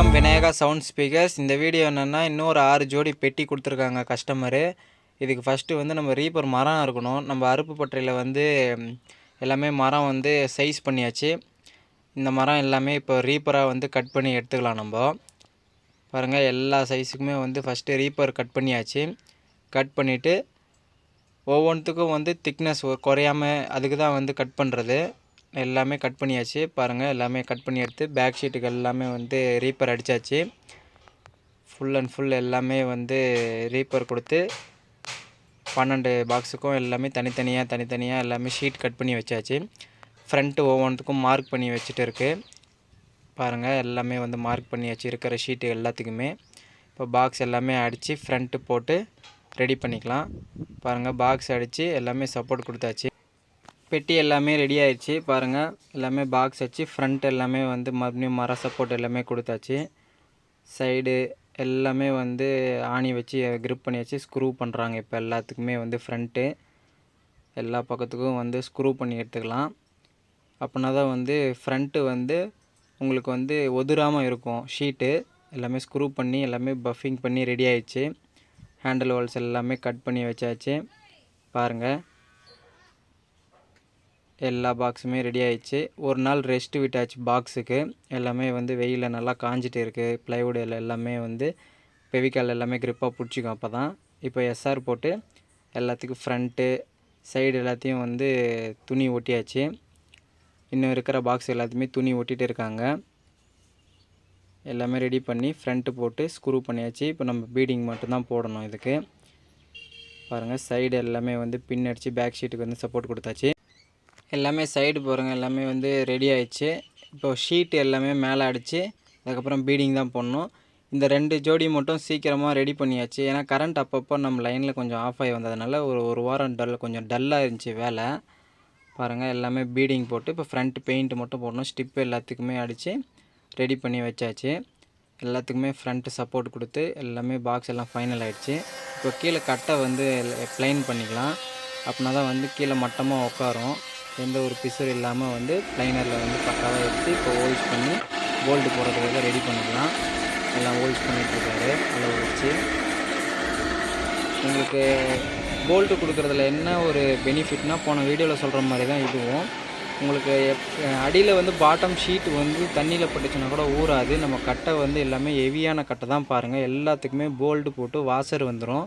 வணக்கம் Vinayaka sound speakers. இந்த video என்னென்னா, இன்னொரு 6 ஜோடி பெட்டி கொடுத்துருக்காங்க கஸ்டமரு. இதுக்கு ஃபஸ்ட்டு வந்து நம்ம ரீப்பர் மரம் இருக்கணும். நம்ம அறுப்பு பட்டறையில் வந்து எல்லாமே மரம் வந்து சைஸ் பண்ணியாச்சு. இந்த மரம் எல்லாமே இப்போ ரீப்பராக வந்து கட் பண்ணி எடுத்துக்கலாம். நம்ம பாருங்கள், எல்லா சைஸுக்குமே வந்து ஃபஸ்ட்டு ரீப்பர் கட் பண்ணியாச்சு. கட் பண்ணிவிட்டு ஒவ்வொன்றுத்துக்கும் வந்து திக்னஸ் குறையாமல் அதுக்கு தான் வந்து கட் பண்ணுறது. எல்லாமே கட் பண்ணியாச்சு. பாருங்கள், எல்லாமே கட் பண்ணி எடுத்து பேக் ஷீட்டுக்கு எல்லாமே வந்து ரீப்பர் அடித்தாச்சு. ஃபுல் அண்ட் ஃபுல் எல்லாமே வந்து ரீப்பர் கொடுத்து 12 பாக்ஸுக்கும் எல்லாமே தனித்தனியாக எல்லாமே ஷீட் கட் பண்ணி வச்சாச்சு. ஃப்ரண்ட்டு ஒவ்வொன்றுத்துக்கும் மார்க் பண்ணி வச்சுட்டு இருக்குது. பாருங்கள், எல்லாமே வந்து மார்க் பண்ணி வச்சு இருக்கிற ஷீட்டு எல்லாத்துக்குமே இப்போ பாக்ஸ் எல்லாமே அடித்து ஃப்ரண்ட்டு போட்டு ரெடி பண்ணிக்கலாம். பாருங்கள், பாக்ஸ் அடித்து எல்லாமே சப்போர்ட் கொடுத்தாச்சு. பெட்டி எல்லாமே ரெடி ஆயிடுச்சு. பாருங்கள், எல்லாமே பாக்ஸ் வச்சு ஃப்ரண்ட் எல்லாமே வந்து மறுபடியும் மர சப்போர்ட் எல்லாமே கொடுத்தாச்சு. சைடு எல்லாமே வந்து ஆணி வச்சு கிரிப் பண்ணி வச்சு ஸ்க்ரூ பண்ணுறாங்க. இப்போ எல்லாத்துக்குமே வந்து ஃப்ரண்ட்டு எல்லா பக்கத்துக்கும் வந்து ஸ்க்ரூ பண்ணி எடுத்துக்கலாம். அப்படின்னா தான் வந்து ஃப்ரண்ட்டு வந்து உங்களுக்கு வந்து ஒதுராமல் இருக்கும். ஷீட்டு எல்லாமே ஸ்க்ரூ பண்ணி எல்லாமே பஃபிங் பண்ணி ரெடி ஆயிடுச்சு. ஹேண்டில் ஹோல்ஸ் எல்லாமே கட் பண்ணி வச்சாச்சு. பாருங்கள், எல்லா பாக்ஸுமே ரெடி ஆயிடுச்சு. ஒரு நாள் ரெஸ்ட்டு விட்டாச்சு பாக்ஸுக்கு. எல்லாமே வந்து வெயிலில் நல்லா காஞ்சிட்டு இருக்குது. ப்ளைவுட் எல்லாமே வந்து பெவிக்கால் எல்லாமே க்ரிப்பாக பிடிச்சிக்கும். அப்போ தான் இப்போ எஸ்ஆர் போட்டு எல்லாத்துக்கும் ஃப்ரண்ட்டு சைடு எல்லாத்தையும் வந்து துணி ஒட்டியாச்சு. இன்னும் இருக்கிற பாக்ஸ் எல்லாத்தையுமே துணி ஒட்டிகிட்டு இருக்காங்க. எல்லாமே ரெடி பண்ணி ஃப்ரண்ட்டு போட்டு ஸ்க்ரூ பண்ணியாச்சு. இப்போ நம்ம பீடிங் மட்டும்தான் போடணும் இதுக்கு. பாருங்கள், சைடு எல்லாமே வந்து பின் அடித்து பேக் ஷீட்டுக்கு வந்து சப்போர்ட் கொடுத்தாச்சு. எல்லாமே சைடு பாருங்கள், எல்லாமே வந்து ரெடி ஆயிடுச்சு. இப்போ ஷீட்டு எல்லாமே மேலே அடித்து அதுக்கப்புறம் பீடிங் தான் போடணும். இந்த 2 ஜோடி மட்டும் சீக்கிரமாக ரெடி பண்ணியாச்சு. ஏன்னா கரண்ட் அப்பப்போ நம்ம லைனில் கொஞ்சம் ஆஃப் ஆகி வந்ததுனால ஒரு வாரம் கொஞ்சம் டல்லாக இருந்துச்சு வேலை. பாருங்கள், எல்லாமே பீடிங் போட்டு இப்போ ஃப்ரண்ட் பெயிண்ட் மட்டும் போடணும். ஸ்டிப்பு எல்லாத்துக்குமே அடித்து ரெடி பண்ணி வச்சாச்சு. எல்லாத்துக்குமே ஃப்ரண்ட்டு சப்போர்ட் கொடுத்து எல்லாமே பாக்ஸ் எல்லாம் ஃபைனல் ஆகிடுச்சு. இப்போ கீழே கட்டை வந்து ப்ளைன் பண்ணிக்கலாம். அப்படின்னா தான் வந்து கீழே மட்டமாக உட்காரும். எந்த ஒரு பிசுறு இல்லாமல் வந்து ப்ளைனரில் வந்து பக்காவாக எடுத்து இப்போ ஹோல்ஸ் பண்ணி போல்டு போடுறதுக்காக ரெடி பண்ணிக்கலாம். எல்லாம் ஹோல்ஸ் பண்ணிகிட்ருக்காரு அளவு வச்சு. உங்களுக்கு போல்ட்டு கொடுக்குறதுல என்ன ஒரு பெனிஃபிட்னால், போன வீடியோவில் சொல்கிற மாதிரி தான் இதுவும். உங்களுக்கு அடியில் வந்து பாட்டம் ஷீட் வந்து தண்ணியில் பட்டுச்சுன்னா கூட ஊறாது. நம்ம கட்டை வந்து எல்லாமே ஹெவியான கட்டை தான். பாருங்கள், எல்லாத்துக்குமே போல்டு போட்டு வாசர் வந்துடும்.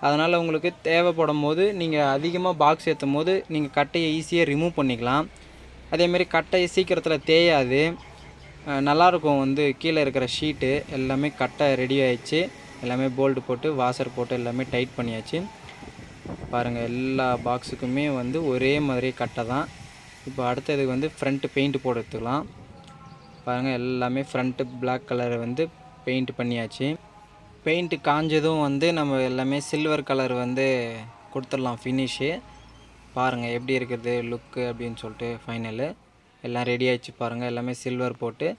அதனால் உங்களுக்கு தேவைப்படும் போது நீங்கள் அதிகமாக பாக்ஸ் ஏற்றும் போது நீங்கள் கட்டையை ஈஸியாக ரிமூவ் பண்ணிக்கலாம். அதேமாரி கட்டையை சீக்கிரத்தில் தேயாது, நல்லாயிருக்கும். வந்து கீழே இருக்கிற ஷீட்டு எல்லாமே கட்டை ரெடி ஆகிடுச்சு. எல்லாமே போல்டு போட்டு வாசர் போட்டு எல்லாமே டைட் பண்ணியாச்சு. பாருங்கள், எல்லா பாக்ஸுக்குமே வந்து ஒரே மாதிரி கட்டை தான். இப்போ அடுத்ததுக்கு வந்து ஃப்ரண்ட்டு பெயிண்ட் போட எடுத்துக்கலாம். பாருங்கள், எல்லாமே ஃப்ரண்ட்டு பிளாக் கலர் வந்து பெயிண்ட் பண்ணியாச்சு. பெயிண்ட்டு காஞ்சதும் வந்து நம்ம எல்லாமே சில்வர் கலர் வந்து கொடுத்துடலாம் ஃபினிஷு. பாருங்கள் எப்படி இருக்குது லுக்கு அப்படின்னு சொல்லிட்டு ஃபைனலு எல்லாம் ரெடி ஆகிடுச்சு. பாருங்கள், எல்லாமே சில்வர் போட்டு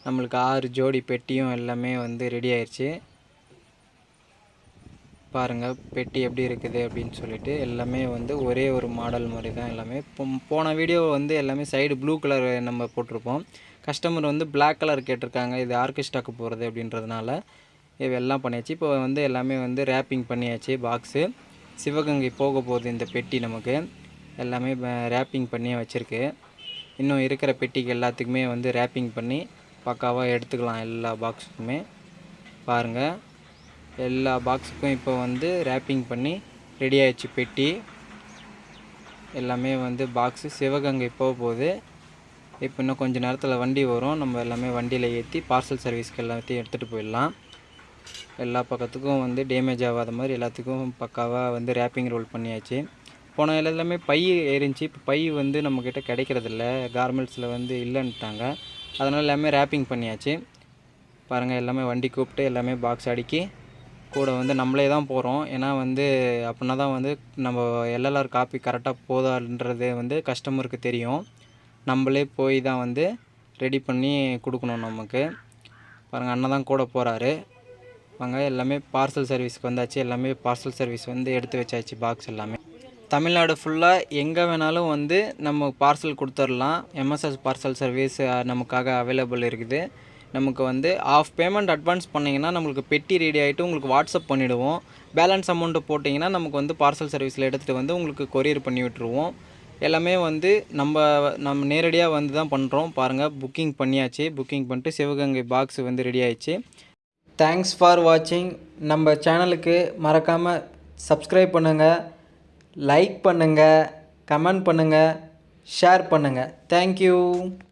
நம்மளுக்கு 6 ஜோடி பெட்டியும் எல்லாமே வந்து ரெடி ஆயிடுச்சு. பாருங்கள், பெட்டி எப்படி இருக்குது அப்படின்னு சொல்லிட்டு எல்லாமே வந்து ஒரே ஒரு மாடல் மாதிரி தான் எல்லாமே. போன வீடியோ வந்து எல்லாமே சைடு ப்ளூ கலர் நம்ம போட்டிருப்போம். கஸ்டமர் வந்து பிளாக் கலர் கேட்டிருக்காங்க, இது ஆர்கெஸ்ட்ராக்கு போகிறது அப்படின்றதுனால எல்லாம் பண்ணியாச்சு. இப்போ வந்து எல்லாமே வந்து ரேப்பிங் பண்ணியாச்சு. பாக்ஸு சிவகங்கை போக போகுது இந்த பெட்டி. நமக்கு எல்லாமே ரேப்பிங் பண்ணி வச்சுருக்கு. இன்னும் இருக்கிற பெட்டிக்கு எல்லாத்துக்குமே வந்து ரேப்பிங் பண்ணி பக்காவாக எடுத்துக்கலாம் எல்லா பாக்ஸுக்குமே. பாருங்கள், எல்லா பாக்ஸுக்கும் இப்போ வந்து ரேப்பிங் பண்ணி ரெடி ஆகிடுச்சு பெட்டி. எல்லாமே வந்து பாக்ஸு சிவகங்கை போக போகுது. இப்போ இன்னும் கொஞ்சம் நேரத்தில் வண்டி வரும். நம்ம எல்லாமே வண்டியில் ஏற்றி பார்சல் சர்வீஸ்க்கு எல்லாத்தையும் எடுத்துகிட்டு போயிடலாம். எல்லா பக்கத்துக்கும் வந்து டேமேஜ் ஆகாத மாதிரி எல்லாத்துக்கும் பக்காவாக வந்து ரேப்பிங் ரோல் பண்ணியாச்சு. போன எல்லாமே பை ஏறிஞ்சி. இப்போ பை வந்து நம்மக்கிட்ட கிடைக்கிறதில்ல, கார்மெண்ட்ஸில் வந்து இல்லைன்ட்டாங்க. அதனால் எல்லாமே ரேப்பிங் பண்ணியாச்சு. பாருங்கள், எல்லாமே வண்டி கூப்பிட்டு எல்லாமே பாக்ஸ் அடுக்கி கூட வந்து நம்மளே தான் போகிறோம். ஏன்னா வந்து அப்படின்னா தான் வந்து நம்ம எல்எல்ஆர் காப்பி கரெக்டாக போதான்றது வந்து கஸ்டமருக்கு தெரியும். நம்மளே போய் தான் வந்து ரெடி பண்ணி கொடுக்கணும் நமக்கு. பாருங்கள், அண்ணன் தான் கூட போகிறாரு. வாங்க, எல்லாமே பார்சல் சர்வீஸ்க்கு வந்தாச்சு. எல்லாமே பார்சல் சர்வீஸ் வந்து எடுத்து வச்சாச்சு. பாக்ஸ் எல்லாமே தமிழ்நாடு ஃபுல்லாக எங்கே வேணாலும் வந்து நம்ம பார்சல் கொடுத்துடலாம். எம்எஸ்எஸ் பார்சல் சர்வீஸ் நமக்காக அவைலபிள் இருக்குது. நமக்கு வந்து ஆஃப் பேமெண்ட் அட்வான்ஸ் பண்ணிங்கன்னா நம்மளுக்கு பெட்டி ரெடி ஆகிட்டு உங்களுக்கு வாட்ஸ்அப் பண்ணிவிடுவோம். பேலன்ஸ் அமௌண்ட்டு போட்டிங்கன்னா நமக்கு வந்து பார்சல் சர்வீஸில் எடுத்துகிட்டு வந்து உங்களுக்கு கொரியர் பண்ணி விட்டுருவோம். எல்லாமே வந்து நம்ம நேரடியாக வந்து தான் பண்ணுறோம். பாருங்கள், புக்கிங் பண்ணியாச்சு. புக்கிங் பண்ணிட்டு சிவகங்கை பாக்ஸ் வந்து ரெடி ஆயிடுச்சு. தேங்க்ஸ் ஃபார் வாட்சிங். நம்ம சேனலுக்கு மறக்காமல் சப்ஸ்கிரைப் பண்ணுங்கள், லைக் பண்ணுங்கள், கமெண்ட் பண்ணுங்கள், ஷேர் பண்ணுங்கள். தேங்க்யூ.